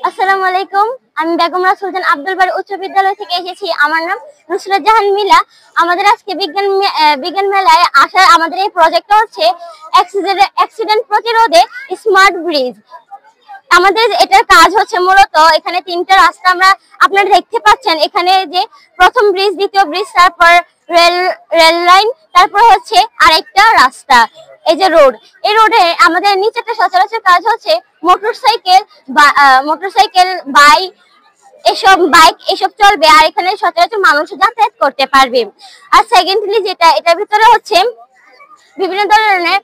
আসসালামু আলাইকুম। আমি বেগম সুলতান আব্দুল বারী উচ্চ বিদ্যালয় থেকে এসেছি। আমার নাম নুসরাত জাহান মিলা। আমাদের আজকে বিজ্ঞান মেলায় আসা আমাদের এই প্রজেক্টটা হচ্ছে অ্যাক্সিডেন্ট প্রতিরোধে স্মার্ট ব্রিজ। আমাদের এটার কাজ হচ্ছে মূলত এখানে তিনটা রাস্তা আপনারা দেখতে পাচ্ছেন। এখানে যে প্রথম ব্রিজ, দ্বিতীয় ব্রিজ, তারপর রেল লাইন, তারপর হচ্ছে আরেকটা রাস্তা। এই যে রোড, এই রোডে আমাদের নিচেটা সচরাচর কাজ হচ্ছে মোটরসাইকেল, বাইক এসব চলবে, আর এখানে সচরাচর মানুষ যাতায়াত করতে পারবে। আর সেকেন্ডলি এটার ভিতরে হচ্ছে বিভিন্ন ধরনের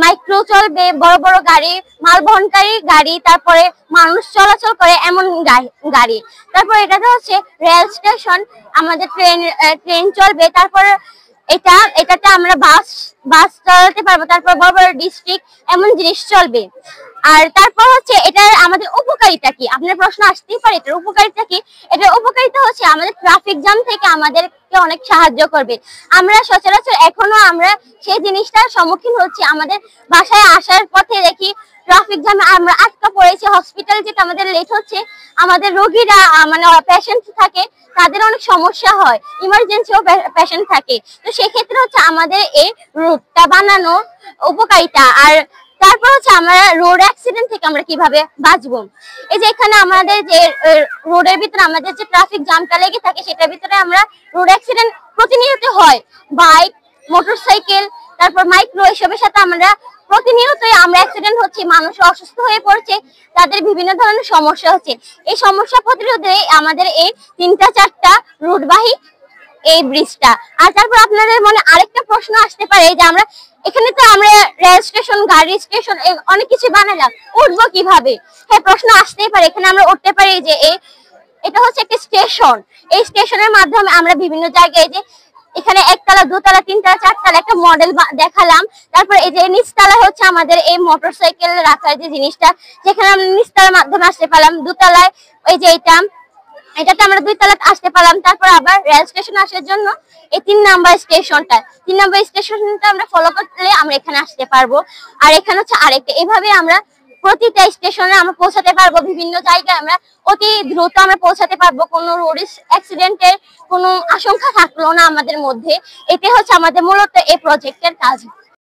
মাইক্রো চলবে, বড় বড় গাড়ি, মালবহনকারী গাড়ি, তারপরে মানুষ চলাচল করে এমন গাড়ি। তারপর এটাতে হচ্ছে রেল স্টেশন, আমাদের ট্রেন চলবে। তারপরে এটাতে আমরা বাস চালাতে পারবো। তারপর বড় বড় ডিস্ট্রিক্ট এমন জিনিস চলবে। আর তারপর হচ্ছে এটার আমাদের উপকারিতা কি, আপনার প্রশ্ন আসতেই পারে এটার উপকারিতা কি। এটার উপকারিতা হচ্ছে আমাদের ট্রাফিক জ্যাম থেকে আমাদেরকে অনেক সাহায্য করবে। আমরা সচরাচর এখনো সেই জিনিসটার সম্মুখীন হচ্ছি। আমাদের বাসায় আসার পথে দেখি ট্রাফিক জ্যামে আমরা আটকা পড়েছি, হসপিটাল যেতে আমাদের লেট হচ্ছে। আমাদের রোগীরা পেশেন্ট থাকে, তাদের অনেক সমস্যা হয়, ইমার্জেন্সিও পেশেন্ট থাকে। তো সেক্ষেত্রে হচ্ছে আমাদের এই রুটটা বানানো উপকারিতা। আর তারপর হচ্ছে আমরা রোড অ্যাক্সিডেন্ট থেকে আমরা কিভাবে বাঁচবো। এই যে এখানে আমাদের যে রোডের ভিতরে আমাদের যে ট্রাফিক জ্যামটা লেগে থাকে, সেটার ভিতরে আমরা রোড অ্যাক্সিডেন্ট প্রতিনিয়ত হয়। বাইক, মোটরসাইকেল, তারপর মাইক্রো, এসবের সাথে প্রতিনিয়তই আমরা অ্যাক্সিডেন্ট হচ্ছে, মানুষ অসুস্থ হয়ে পড়ছে, তাদের বিভিন্ন ধরনের সমস্যা হচ্ছে। এই সমস্যা প্রতিরোধে আমাদের এই 3-4টা রুটবাহী এই ব্রিজটা। আর তারপর আপনাদের মনে আরেকটা প্রশ্ন আসতে পারে যে এখানে তো আমরা রেল স্টেশন, গাড়ি স্টেশন অনেক কিছু বানালাম, উঠবো কিভাবে? হ্যাঁ, প্রশ্ন আসতেই পারে। এখানে আমরা উঠতে পারি যে এটা হচ্ছে একটা স্টেশন। এই স্টেশনের মাধ্যমে আমরা বিভিন্ন জায়গায় যে এখানে 1তলা, 2তলা, 3তলা, 4তলা একটা মডেল দেখালাম। তারপর এই যে নিচতলা হচ্ছে আমাদের এই মোটরসাইকেল রাখার যে জিনিসটা, যেখানে আমরা নিচতলার মাধ্যমে আসতে পারলাম। 2তলায় এই যে এটাতে আমরা 2তলাতে আসতে পারলাম। তারপর আবার রেল স্টেশন আসার জন্য এই 3 নাম্বার স্টেশনটা আমরা ফলো করলে আমরা এখানে আসতে পারবো। আর এখানে হচ্ছে আরেকটা, এইভাবে আমরা প্রতিটা স্টেশনে আমরা পৌঁছাতে পারবো। বিভিন্ন জায়গায় আমরা অতি দ্রুত আমরা পৌঁছাতে পারবো, কোনো রোড অ্যাক্সিডেন্টের কোনো আশঙ্কা থাকলো না আমাদের মধ্যে। এটাই হচ্ছে আমাদের মূলত এই প্রজেক্টের কাজ।